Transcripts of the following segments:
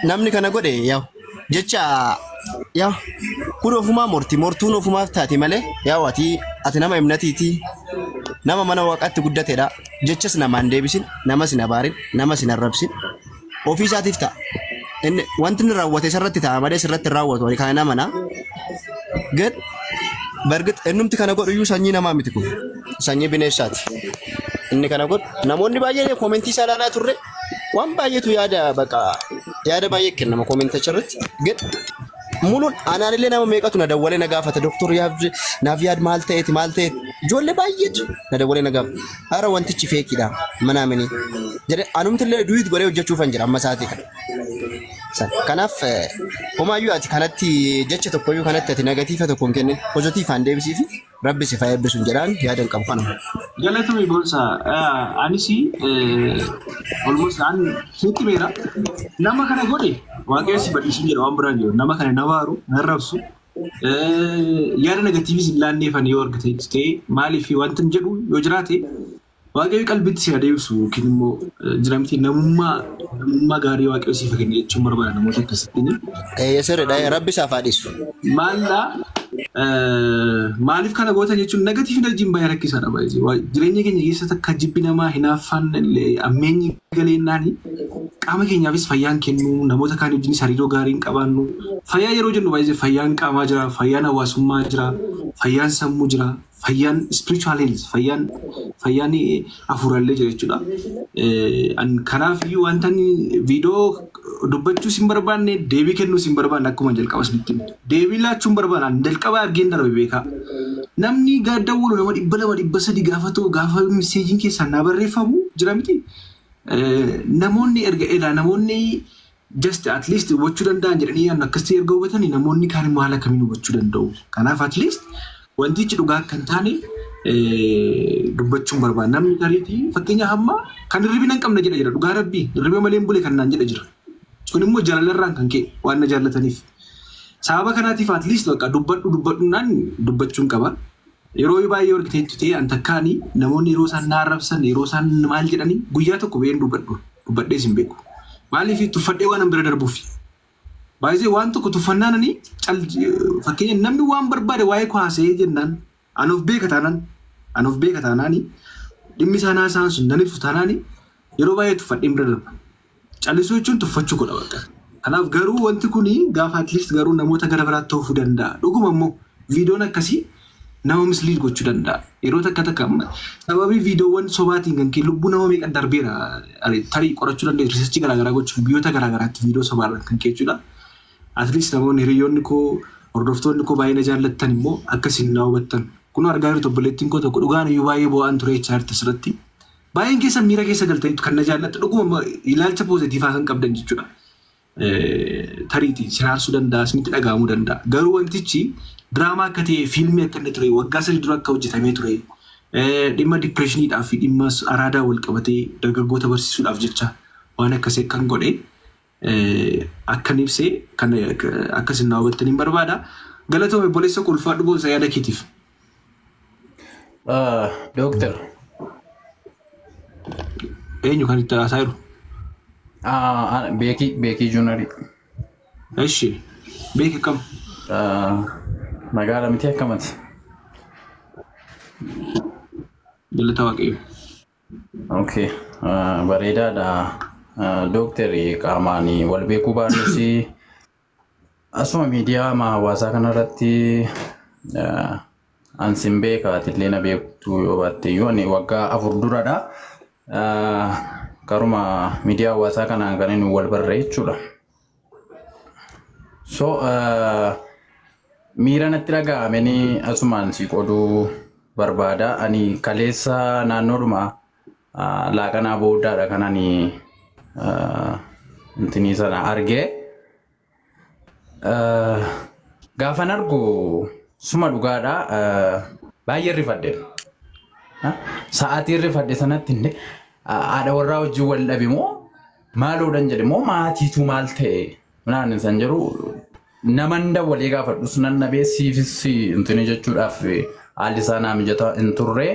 namni kana godhe yaw jecha yaw kun ofuma mortuun ofumaaf taati malee yaw ati nama himnatiiti nama mana waaqatti guddateedha jechas namaan deebisin nama sin abaarin nama sin arrabsin ofii isaatiif ta'a inni wanti inni raawwate sirratti ta'a malee sirratti raawwatu wali kana mana gad bargit ennumti kana godhu iyyuu sanyii namaa miti kun sanyii bineessaati inni kana godhu namoonni baay'ee koomentii isaa ilaalaa turre waan baay'eetu yaada baay'ee kennama koomentii achirratti gad mulun ananillee nama meeqatu na dawwalee na gaafata doktor naaf yaad maal ta'eeti ijoollee baay'eetu na dawwalee na gaafata hara wantichi feekidha manaamini jedhe anumtillee duwit godhee hojjechuufan jira amma sa'aatii kana kanaaf homaayyuu ati kanatti jecha tokkoyyuu kanatti ati negatiifa tokkoon kenne pozitiifaan deebisiifi rabbi si fayyadbisuun jedhaan yaadan qabu kana. Galatoomi boonsa anisi almost an sitti meera nama kana godhe waaqayyo si badhiisuun jedha waan biraan jiru nama kana nabaaru narrabsu yaada negatiivis ilaanneefan yoo argate maaliif wantin jedhu yoo jiraate waaqayyo qalbitti si adeemsu yookiin immoo jiraamti namummaa gaarii waaqayyo siif kenne jechuun barbaada namoota akkasitti. Sirriidha rabbi isaaf haadhisu. Maaliif kana gootan jechuun negatiif enerjiin baay'ee rakkisaadha baay'ee jireenya keenya keessatti akka jibbi namaa hinaaffaan ammeenyi galeennaani qaama keenyaafis fayyaan kennu namoota kaan wajjinis hariiroo gaariin qabaannu fayyaa yeroo jennu baay'ee fayyaan qaamaa jira fayyaan hawaasummaa jira fayyaan sammuu jira fayyaan spiritual health fayyaan hafuurallee jira jechuudha. Kanaaf iyyuu wanta viidiyoo dubbachuu sin barbaanne deebii kennuu sin barbaanne akkuma jalqabas bitti deebii laachuun barbaanne jalqaba argeen darbe beekaa namni gaadawwalu nama 200-300 gaafatu gaafa meseejiin keessaa na barreeffamu jira miti namoonni erga namoonni just at least hubachuu danda'an jedhanii akkasitti erga hubatanii namoonni kaan immoo haala kamiin hubachuu danda'u kanaaf at least wantichi dhugaa kan taane dubbachuun barbaada namni gariitii fakkeenya hamma kan hirribina hin qabne jedha jira dhugaa rabbii hirriba malee hin bule kan naan jedha jira kun immoo jalalarraan kan ka'e waan na jaallataniif sababa kanaatiif at least bakka dubbadhuunaan dubbachuun qaba yeroo baay'ee warqiteetti ta'e an takkaanii namoonni yeroo isaan na arrabsan yeroo isaan maal jedhanii guyyaa tokko ba'een dubbadhee sin beeku maaliif tuffadhee waan bira darbuuf baay'ee waan tokko tuffannaananii fakkeenya namni waan barbaade waa'ee koo haasa'ee jennaan anuuf beeka taanaanii dhimmi isaa naasaan sun nan ibsu taanaanii yeroo baay'ee tuffadhee bira darba callisuu jechuun tuffachuu godha bakka kanaaf garuu wanti kuni gaafa at least garuu namoota gara biraatti ta'uu danda'a dhuguma immoo viidiyoon akkasii nama misliid gochuu danda'a yeroo takka sababii viidiyoowwan sobaatiin kan kee lubbuu nama meeqa darbeera tarii qorachuu dandeessu riisarchii garaagaraa gochuun biyyoota garaagaraatti viidiyoo sobaarran kan kee jechuudha at least namoonni hiriyoonni koo hordoftoonni koo baay'ee na jaallattan immoo akkasiin na hubattan kun argaa jirtu obboleettiin koo tokko dhugaan iyyuu baay'ee bo'aan ture chaarti asirratti baay'een keessa miira keessa galtaniitu kan na jaallatte dhuguma ilaalcha poozitiivaa kan qabdan jechuudha. Tariitii sinaarsuu danda'a isinitti dhaga'amuu danda'a garuu wantichi diraamaa akka ta'e fiilmii akka inni ture waggaa 3 dura akka hojjetamee ture dhimma dipireeshiniidhaaf fi dhimma araadaa wal qabatee dargaggoota barsiisuudhaaf jecha waan akkasii kan godhe akkan ibsee kan akkasin na hubattaniin barbaada galatoome obboleessa ulfaadhu boonsa yaada keetiif. Doctor. Eenyu kan itti haasaa jiru? Beekii Juunarii. Eshi beeki kam? Magaalaa miti akkamati? Galata waaqayyo. Okay. Bareedaadha. Doktari qaamaan wal beekuu baannus asuma miidiyaa hawaasaa kanarratti ansin beekaatillee na beektu yoo baatte yoo ani waggaa 4 duradha. Karuma miidiyaa hawaasaa kanaan kan inni wal barree jechuudha. So miira natti dhaga'ameni asumaan si qoduu barbaada. Ani kaleessa naannoodhuma laaqanaa booddaadha kan ani intini sana argee gaafan argu suma dhugaadha baay'ee rifadhe. Sa'aatii rifadhe sanatti illee haadha warraa wajjin wal dhabe moo maaloodhaan jedhe moo maatiitu maal ta'e naan san jedhu naman dawwalee gaafadhus nan nabee siifis intini jechuudhaaf haalli isaa naa mijataa hin turre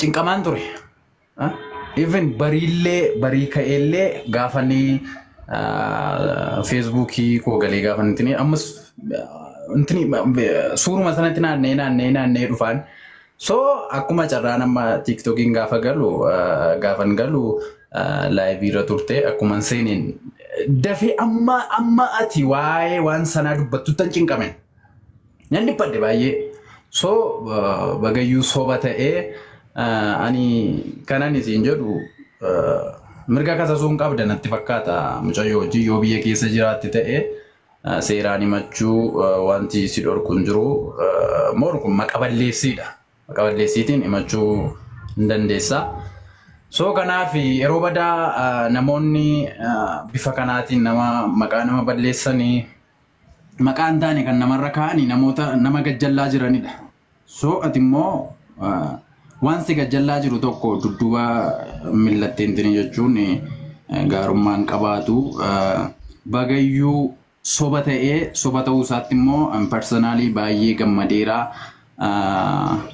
cinqamaan ture. even barii ka'ellee gaafanii Facebookii koo galee gaafanii ammas suuruma sanatti naannee dhufan. So akkuma carraa nama TikTokiin gaafan galu live irra turte akkuma seeniin dafee amma ati waa'ee waan sanaa dubbattu tan cinqame. Nan dhiphathe baay'ee. So bagayyuu soba ta'ee ani kanan isin jedhu mirga kasasuun qabda natti fakkaata mucayyoo hojii yoo biyya keessa jiraatti ta'ee seeraan himachuu wanti si dhorku hin jiru moor kun maqaballeessiidha. Maqaballeessiitiin himachuu hin dandeessa. So kanaaf yeroo badaa namoonni bifa kanaatiin maqaa nama balleessanii maqaan taane kan namarra kaa'anii nama gajjallaa jiranidha. So ati immoo waan si gajjallaa jiru tokko dudduuba millatteen jechuun gaarummaan qabaatu bagayyuu soba ta'uu isaatti immoo personaalii baay'ee gammadeera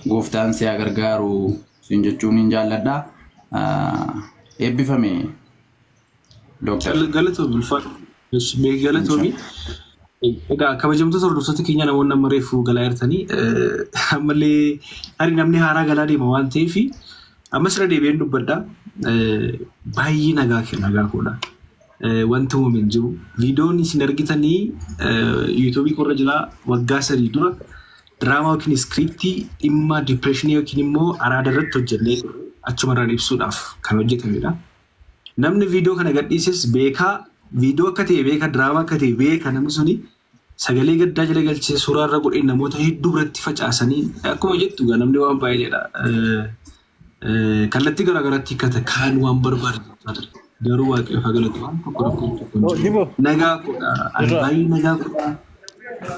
gooftaan si haa gargaaru sin jechuun hin jaalladha. Eebbifame Dooktar. Galatoomii. Egaa kabajamtoota hordoftoota keenya namoonni amma reefu galaa jirtanii ammallee namni haaraa galaa deema waan ta'eef ammas irra deebi'een dubbadha. Baay'ee nagaa koodha. Wanti uumame hin jiru. Viidiyoon isin argitanii yuutuubii korra jira waggaa 3 dura diraamaa yookiin iskiriiptii dhimma dipireeshinii yookiin immoo araada irratti hojjennee achumarraan ibsuudhaaf kan hojjetamedha. Namni viidiyoo kana gadhiises beekaa viidiyoo akka ta'e beeka diraamaa akka ta'e beeka namni suni sagalee gaddaa jala galchee suuraa irra godhee namoota hedduu biratti facaasanii akkuma jettu namni waan baay'eedha. Kallattii garaagaraatti hiikkata kaan waan barbaadu garuu waaqayyoo fagalatu waan tokko nagaa godha baay'ee nagaa godha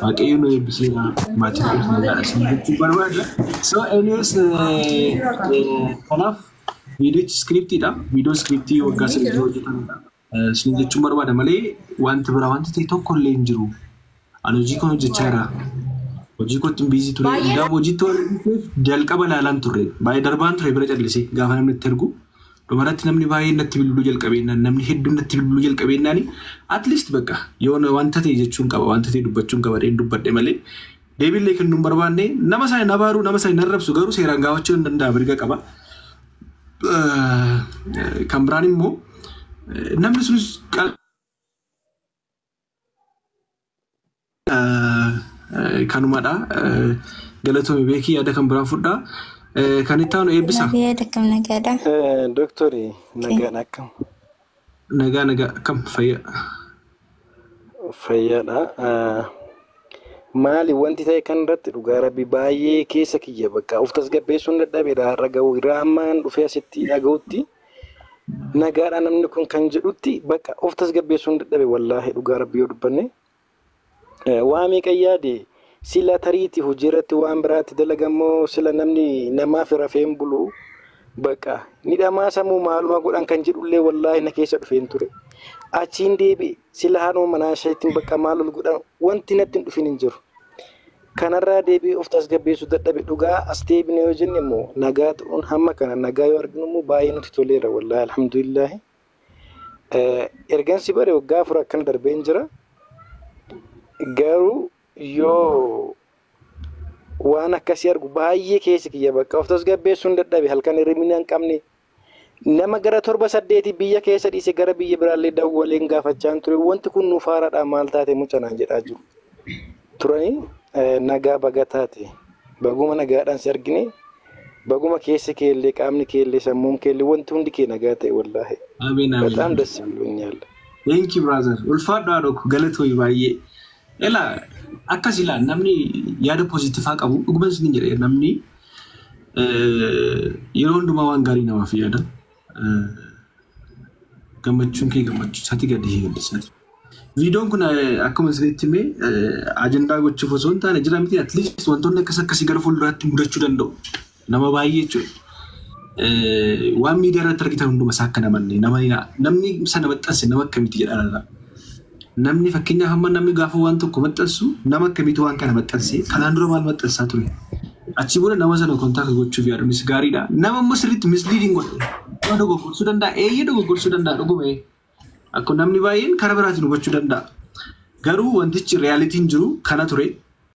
waaqayyoo nu eebbiseera maatii nagaadha isin jechuu barbaada. So anyways kanaaf viidiyoo iskiriiptiidha. Viidiyoo iskiriiptii waggaa 3 hojjetamedha. Isin jechuun barbaada malee wanti biraa wanti ta'e tokko illee hin jiru. Ani hojii kana hojjechaa jira. Hojii kootti hin biizii ture. Gaafa hojiitti waan jalqaba ilaalaan turre. Baay'ee darbaan ture bira callisee gaafa namni itti ergu. Dhumarratti namni baay'ee natti bilbiluu jalqabeennaan namni hedduun natti bilbiluu jalqabeennaan at least bakka yoo wanta ta'e jechuun qaba wanta ta'e dubbachuun qaba dheen dubbadhe malee deebiillee kennuun hin barbaanne nama isaa hin abaaruu nama isaa hin arrabsu garuu seeraan gaafachuu hin danda'a mirga qaba. Kan biraan immoo namni sunis kanumadha. Galatoomii beekii yaada kan biraan fudhaa. Kan itti aanu eebbisa. Yaada kam nagaadha? Doktori nagaan akkam? Nagaa akkam fayyaa? Fayyaadha. Maali wanti ta'e kan irratti dhugaa rabbi baay'ee keessa kiyya bakka of tasgabbeessuun dadhabeedha har'a ga'u irraa hammaan dhufee asitti dhaga'utti nagaadha namni kun kan jedhutti bakka of tasgabbeessuun dadhabe wallaahi dhugaa rabbi yoo dubbanne waa meeqa yaade sila tariiti hojii irratti waan biraatti dalagamoo sila namni namaaf rafeen bulu bakka ni dhamaa sammuu maaluma godhan kan jedhullee wallaahi na keessa dhufeen ture. Achiin deebi sila haanuu manaa isheetiin bakka maalul godhan wanti natti hin dhufin hin jiru. Kanarraa deebii of tasgabbeessuu dadhabe dhugaa as deebine yoo jenne immoo nagaa ta'uun hamma kana nagaa yoo arginu immoo baay'ee nuti toleera wallaahi alhamdulillah. Ergansi bare waggaa 4 akkana darbee hin jira. Garuu yoo waan akkasii argu baay'ee keessa kiyya bakka of tasgabbeessuun dadhabe halkan hirribni hin qabne. Nama gara 7-8 biyya keessa dhiise gara biyya biraallee dawwaleen gaafachaa ture wanti kun nuuf haaraadha maal taate mucanaan jedhaa jiru turanii nagaa baga taate baguma nagaadhaan si argine baguma keessa keellee qaamni keellee sammuun keellee wanti hundi kee nagaa ta'e wallaahi bataam dassi biluun yaalla. Thank you brother. Ulfaadhaa dhokku galatooyi baay'ee. Ela akkas ilaa namni yaada poziitiifaa qabu dhuguma isin jedhee namni yeroo hundumaa waan gaarii namaaf yaada. Gammachuun kee gammachuu isaati gadhee gadhiisaati. Viidiyoon kun akkuma isinitti himee ajandaa gochuuf osoo hin taane jira miti at least wantoonni akkasii gara fuulduraatti mudachuu danda'u. Nama baay'ee jechuudha. Waan miidiyaa irratti argitan hunduma isaa akka namni sana maxxanse nama akkamiiti jedhaa. Namni fakkeenyaaf hamma namni gaafa waan tokko maxxansu nama akkamiitu waan kana maxxanse kanaan dura maal maxxansaa ture. Achi booda nama sana kontaakta gochuuf yaaduunis gaariidha. Nama immoo sirriitti misliiding godhe. dogoggoruu danda'a. Eeyyee dogoggoruu danda'a dhuguma. Akkuma namni baay'een karaa biraatiin hubachuu danda'a. Garuu wantichi reyaalitiin jiru kana ture.